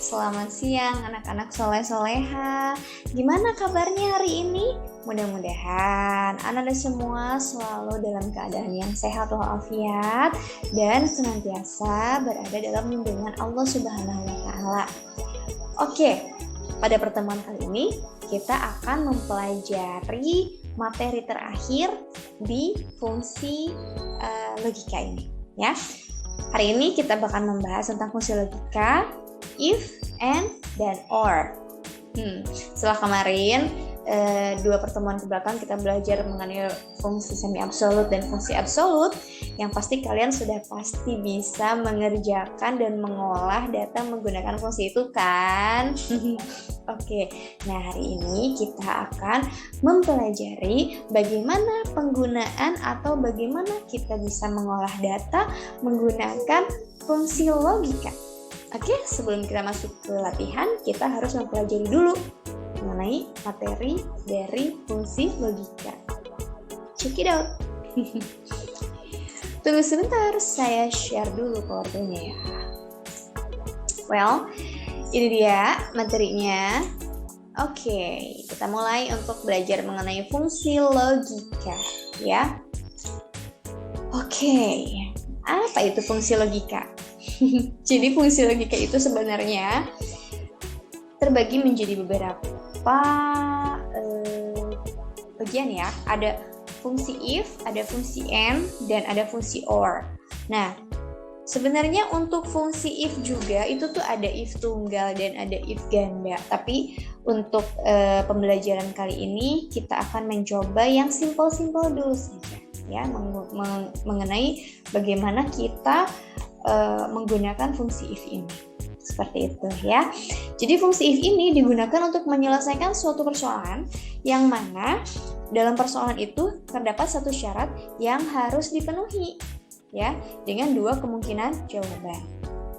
Selamat siang anak-anak soleh-soleha. Gimana kabarnya hari ini? Mudah-mudahan anak-anak semua selalu dalam keadaan yang sehat walafiat dan senantiasa berada dalam lindungan Allah Subhanahu wa taala. Oke, pada pertemuan kali ini kita akan mempelajari materi terakhir di fungsi logika ini, ya. Hari ini kita bakal membahas tentang fungsi logika, if, and, dan or. Setelah kemarin 2 pertemuan ke belakang kita belajar mengenai fungsi semi absolut dan fungsi absolut, yang pasti kalian sudah pasti bisa mengerjakan dan mengolah data menggunakan fungsi itu kan? Oke, nah hari ini kita akan mempelajari bagaimana penggunaan atau bagaimana kita bisa mengolah data menggunakan fungsi logika. Oke, sebelum kita masuk ke latihan, kita harus mempelajari dulu mengenai materi dari fungsi logika. Check it out. Tunggu sebentar, saya share dulu PowerPoint-nya ya. Well, ini dia materinya. Oke, kita mulai untuk belajar mengenai fungsi logika ya. Oke, apa itu fungsi logika? Jadi fungsi logika itu sebenarnya terbagi menjadi beberapa bagian ya. Ada fungsi if, ada fungsi and, dan ada fungsi or. Nah, sebenarnya untuk fungsi if juga itu tuh ada if tunggal dan ada if ganda. Tapi untuk pembelajaran kali ini kita akan mencoba yang simple-simple dulu saja ya, mengenai bagaimana kita menggunakan fungsi if ini. Seperti itu ya. Jadi fungsi if ini digunakan untuk menyelesaikan suatu persoalan yang mana dalam persoalan itu terdapat satu syarat yang harus dipenuhi ya, dengan 2 kemungkinan jawaban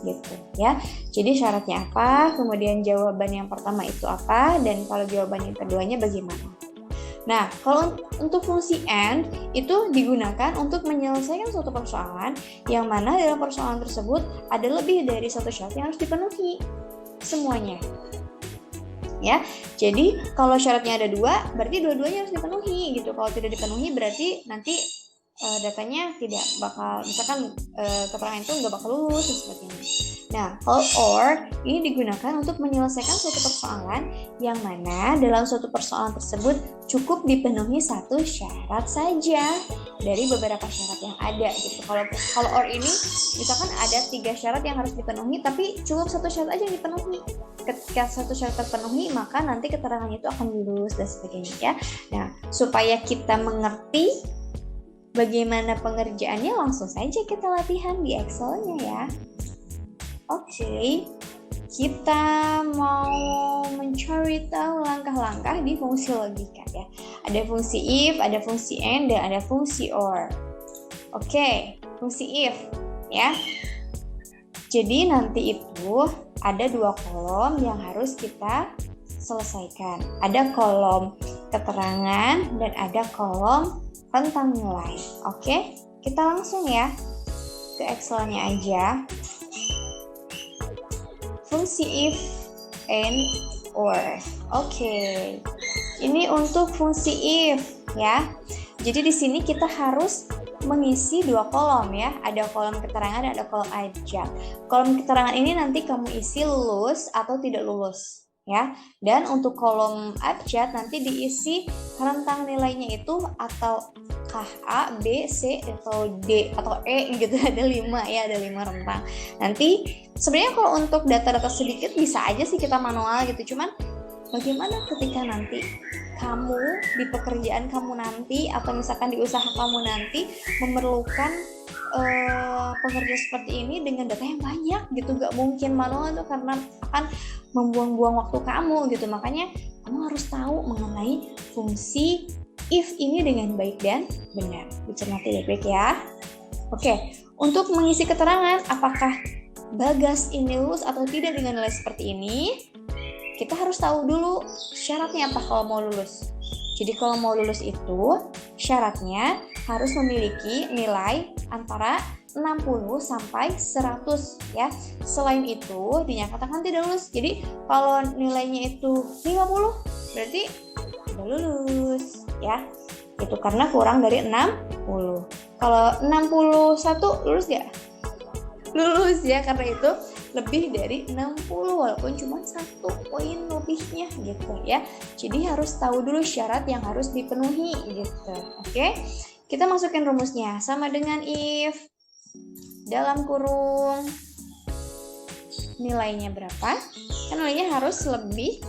gitu ya. Jadi syaratnya apa, kemudian jawaban yang pertama itu apa, dan kalau jawaban yang keduanya bagaimana. Nah, kalau untuk fungsi and itu digunakan untuk menyelesaikan suatu persoalan yang mana dalam persoalan tersebut ada lebih dari satu syarat yang harus dipenuhi semuanya. Ya, jadi kalau syaratnya ada 2, berarti dua-duanya harus dipenuhi gitu. Kalau tidak dipenuhi berarti nanti datanya tidak bakal, misalkan keterangan itu nggak bakal lulus dan sebagainya. Nah, kalau or ini digunakan untuk menyelesaikan suatu persoalan yang mana dalam suatu persoalan tersebut cukup dipenuhi satu syarat saja dari beberapa syarat yang ada gitu. Kalau or ini misalkan ada 3 syarat yang harus dipenuhi tapi cukup satu syarat aja yang dipenuhi. Ketika satu syarat terpenuhi maka nanti keterangannya itu akan lulus dan sebagainya ya. Nah, supaya kita mengerti bagaimana pengerjaannya, langsung saja kita latihan di Excel-nya ya. Oke, kita mau mencari tahu langkah-langkah di fungsi logika ya. Ada fungsi if, ada fungsi and, dan ada fungsi or. Oke, fungsi if ya. Jadi nanti itu ada 2 kolom yang harus kita selesaikan. Ada kolom keterangan dan ada kolom rentang nilai. Oke, kita langsung ya ke Excel-nya aja. Fungsi if, and, or. Oke. Ini untuk fungsi if ya. Jadi di sini kita harus mengisi 2 kolom ya. Ada kolom keterangan dan ada kolom abjad. Kolom keterangan ini nanti kamu isi lulus atau tidak lulus ya. Dan untuk kolom abjad nanti diisi rentang nilainya itu atau A, B, C, atau D, atau E gitu. Ada 5 ya, ada 5 rentang. Nanti sebenarnya kalau untuk data-data sedikit bisa aja sih kita manual gitu. Cuman bagaimana ketika nanti kamu di pekerjaan kamu nanti atau misalkan di usaha kamu nanti memerlukan pekerja seperti ini dengan data yang banyak gitu. Gak mungkin manual tuh karena akan membuang-buang waktu kamu gitu. Makanya kamu harus tahu mengenai fungsi if ini dengan baik dan benar. Dicermati baik-baik ya. Oke, untuk mengisi keterangan apakah Bagas ini lulus atau tidak dengan nilai seperti ini, kita harus tahu dulu syaratnya apa kalau mau lulus. Jadi kalau mau lulus itu syaratnya harus memiliki nilai antara 60 sampai 100 ya. Selain itu dinyatakan tidak lulus. Jadi kalau nilainya itu 50 berarti udah lulus ya. Itu karena kurang dari 60. Kalau 61 lulus gak? Lulus ya, karena itu lebih dari 60 walaupun cuma 1 poin lebihnya gitu ya. Jadi harus tahu dulu syarat yang harus dipenuhi gitu. Oke. Kita masukin rumusnya sama dengan if dalam kurung nilainya berapa? Kan nilainya harus lebih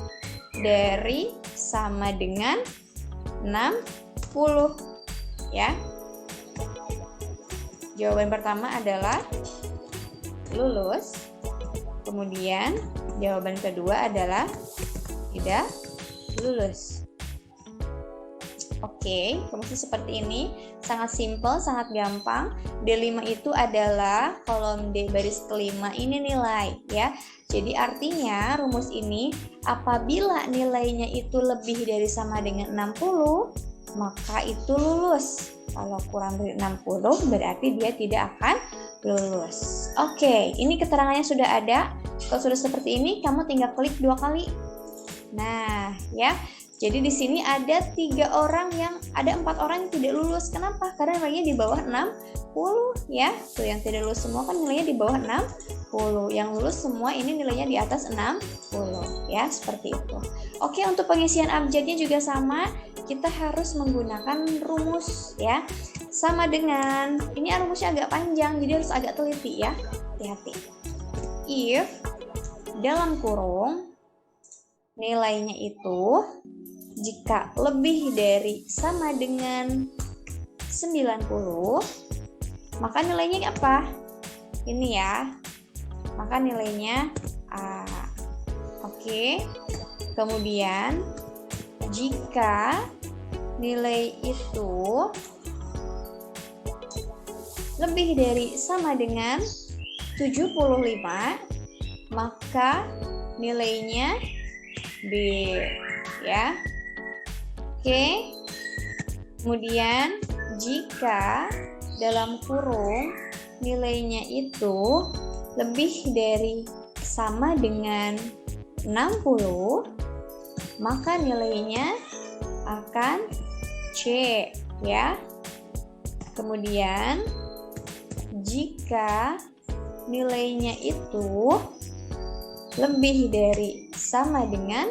dari sama dengan 60 ya. Jawaban pertama adalah lulus. Kemudian jawaban kedua adalah tidak lulus. Oke, rumusnya seperti ini. Sangat simpel, sangat gampang. D5 itu adalah kolom D baris kelima, ini nilai ya. Jadi artinya rumus ini apabila nilainya itu lebih dari sama dengan 60, maka itu lulus. Kalau kurang dari 60 berarti dia tidak akan lulus. Oke, ini keterangannya sudah ada. Kalau sudah seperti ini, kamu tinggal klik 2 kali. Nah, ya. Jadi di sini ada 4 orang yang tidak lulus. Kenapa? Karena nilainya di bawah 60 ya. Tuh yang tidak lulus semua kan nilainya di bawah 60. Yang lulus semua ini nilainya di atas 60 ya, seperti itu. Oke, untuk pengisian abjadnya juga sama. Kita harus menggunakan rumus ya. Sama dengan ini rumusnya agak panjang, jadi harus agak teliti ya. Hati-hati. If dalam kurung nilainya itu jika lebih dari sama dengan 90, maka nilainya apa? Ini ya. Maka nilainya A. Oke. Kemudian jika nilai itu lebih dari sama dengan 75, maka nilainya B ya. Oke. Kemudian jika dalam kurung nilainya itu lebih dari sama dengan 60, maka nilainya akan C ya. Kemudian jika nilainya itu lebih dari sama dengan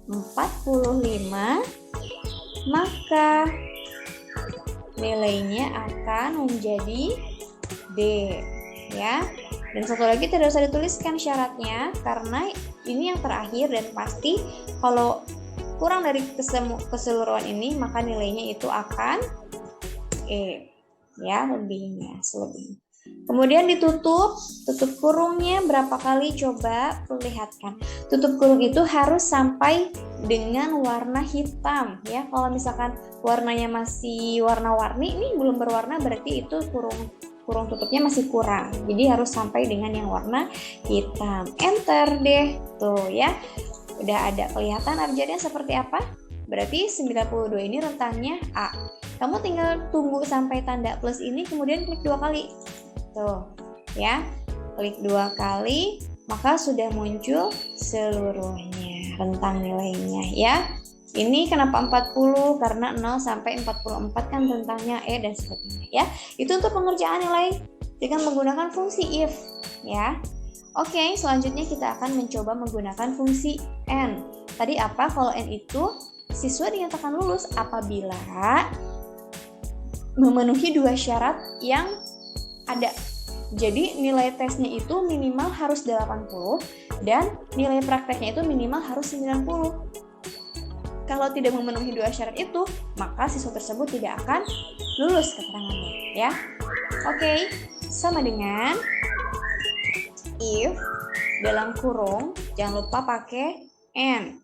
45, maka nilainya akan menjadi D ya. Dan satu lagi tidak usah dituliskan syaratnya karena ini yang terakhir dan pasti kalau kurang dari keseluruhan ini maka nilainya itu akan E ya, lebihnya selebihnya. Kemudian tutup kurungnya berapa kali, coba perlihatkan. Tutup kurung itu harus sampai dengan warna hitam ya. Kalau misalkan warnanya masih warna-warni, ini belum berwarna berarti itu kurung tutupnya masih kurang. Jadi harus sampai dengan yang warna hitam. Enter deh tuh ya. Udah ada kelihatan abjadnya seperti apa? Berarti 92 ini rentangnya A. Kamu tinggal tunggu sampai tanda plus ini kemudian klik 2 kali. Tuh, ya. Klik 2 kali, maka sudah muncul seluruhnya rentang nilainya ya. Ini kenapa 40? Karena 0 sampai 44 kan rentangnya E dan sebagainya ya. Itu untuk pengerjaan nilai dengan menggunakan fungsi if ya. Oke, selanjutnya kita akan mencoba menggunakan fungsi N. Tadi apa? Kalau N itu siswa dinyatakan lulus apabila memenuhi 2 syarat yang ada. Jadi nilai tesnya itu minimal harus 80 dan nilai prakteknya itu minimal harus 90. Kalau tidak memenuhi 2 syarat itu, maka siswa tersebut tidak akan lulus keterangannya ya. Oke, sama dengan if dalam kurung, jangan lupa pakai N.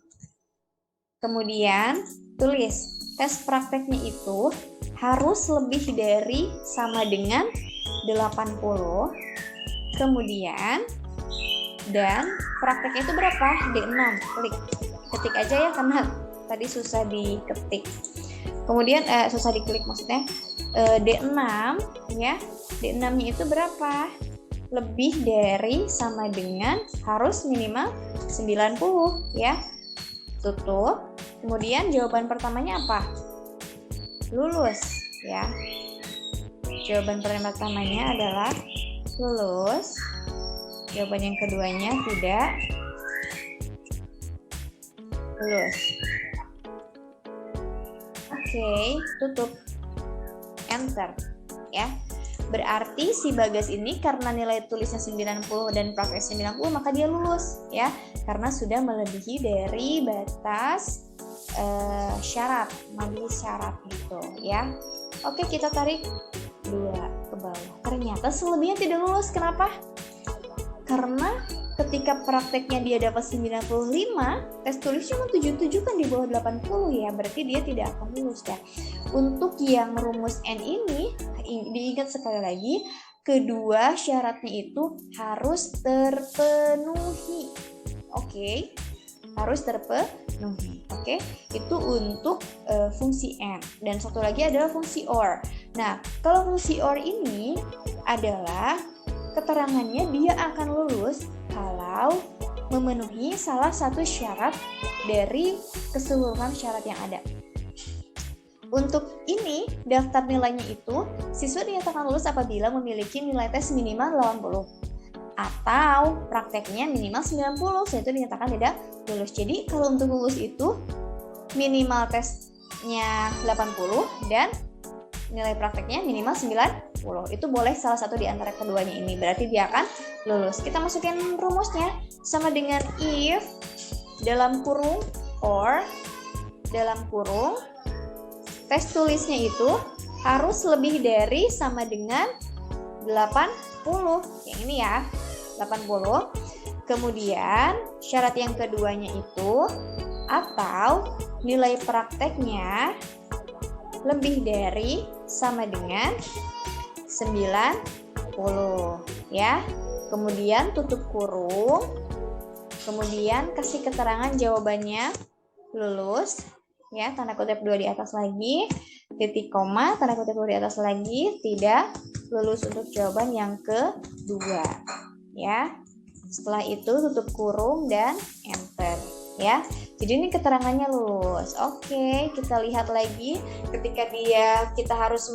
Kemudian tulis tes prakteknya itu harus lebih dari sama dengan 80. Kemudian dan prakteknya itu berapa? D6. Ketik aja ya karena tadi susah diketik. Kemudian susah diklik maksudnya. D6 ya. D6-nya itu berapa? Lebih dari sama dengan harus minimal 90 ya. Tutup. Kemudian jawaban pertamanya apa? Lulus ya. Jawaban pertamanya adalah lulus. Jawaban yang keduanya tidak lulus. Oke, tutup. Enter ya. Berarti si Bagas ini karena nilai tulisnya 90 dan prakteknya 90 maka dia lulus ya. Karena sudah melebihi dari batas syarat, melebihi syarat gitu ya. Oke, kita tarik 2 ke bawah. Ternyata selebihnya tidak lulus. Kenapa? Karena ketika prakteknya dia dapat 95, tes tulis cuma 77 kan di bawah 80 ya, berarti dia tidak akan lulus ya. Untuk yang rumus N ini, diingat sekali lagi, kedua syaratnya itu harus terpenuhi. Oke, harus terpenuhi. Oke, itu untuk fungsi N. Dan satu lagi adalah fungsi OR. Nah, kalau fungsi OR ini adalah keterangannya dia akan lulus kalau memenuhi salah satu syarat dari keseluruhan syarat yang ada. Untuk ini, daftar nilainya itu, siswa dinyatakan lulus apabila memiliki nilai tes minimal 80 atau prakteknya minimal 90, itu dinyatakan tidak lulus. Jadi kalau untuk lulus itu minimal tesnya 80 dan nilai prakteknya minimal 90. Itu boleh salah satu di antara keduanya ini, berarti dia akan lulus. Kita masukin rumusnya sama dengan if dalam kurung or dalam kurung tes tulisnya itu harus lebih dari sama dengan 80. Yang ini ya, 80. Kemudian syarat yang keduanya itu atau nilai prakteknya lebih dari sama dengan 90 ya. Kemudian tutup kurung. Kemudian kasih keterangan jawabannya lulus ya, tanda kutip 2 di atas lagi, titik koma, tanda kutip 2 di atas lagi, tidak lulus untuk jawaban yang kedua ya. Setelah itu tutup kurung dan enter ya. Jadi ini keterangannya lulus. Oke, kita lihat lagi ketika kita harus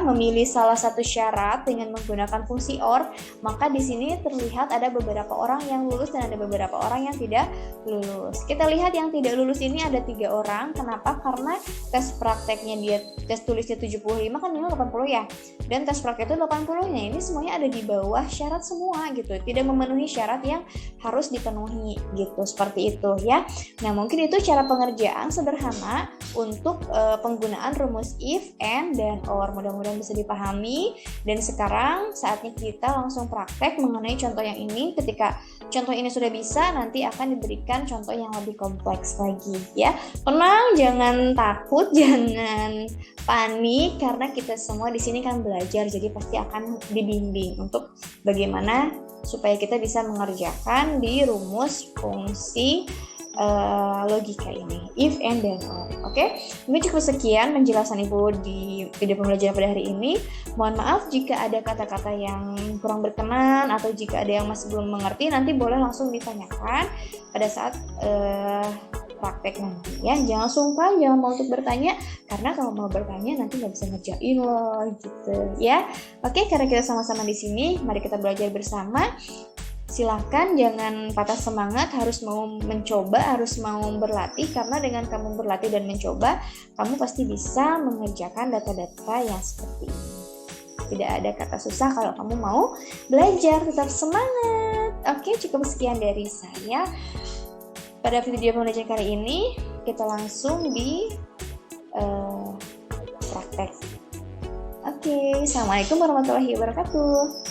memilih salah satu syarat dengan menggunakan fungsi OR, maka di sini terlihat ada beberapa orang yang lulus dan ada beberapa orang yang tidak lulus. Kita lihat yang tidak lulus ini ada 3 orang. Kenapa? Karena tes prakteknya tes tulisnya 75 kan minimal 80 ya. Dan tes praktek itu 80-nya. Ini semuanya ada di bawah syarat semua gitu. Tidak memenuhi syarat yang harus dipenuhi gitu. Seperti itu ya. Nah, mungkin itu cara pengerjaan sederhana untuk penggunaan rumus if, and, dan or. Mudah-mudahan bisa dipahami. Dan sekarang saatnya kita langsung praktek mengenai contoh yang ini. Ketika contoh ini sudah bisa, nanti akan diberikan contoh yang lebih kompleks lagi ya. Tenang, jangan takut, jangan panik, karena kita semua di sini kan belajar, jadi pasti akan dibimbing untuk bagaimana supaya kita bisa mengerjakan di rumus fungsi logika ini, if, and, dan, or. Oke, ini cukup sekian penjelasan Ibu di video pembelajaran pada hari ini. Mohon maaf jika ada kata-kata yang kurang berkenan atau jika ada yang masih belum mengerti, nanti boleh langsung ditanyakan pada saat praktek nanti ya. Jangan sungkan, jangan mau untuk bertanya, karena kalau mau bertanya nanti nggak bisa ngerjain loh gitu ya. Oke, karena kita sama-sama di sini, mari kita belajar bersama. Silahkan jangan patah semangat, harus mau mencoba, harus mau berlatih, karena dengan kamu berlatih dan mencoba, kamu pasti bisa mengerjakan data-data yang seperti ini. Tidak ada kata susah kalau kamu mau belajar, tetap semangat. Oke, cukup sekian dari saya. Pada video pembelajaran kali ini, kita langsung di praktek. Oke, assalamualaikum warahmatullahi wabarakatuh.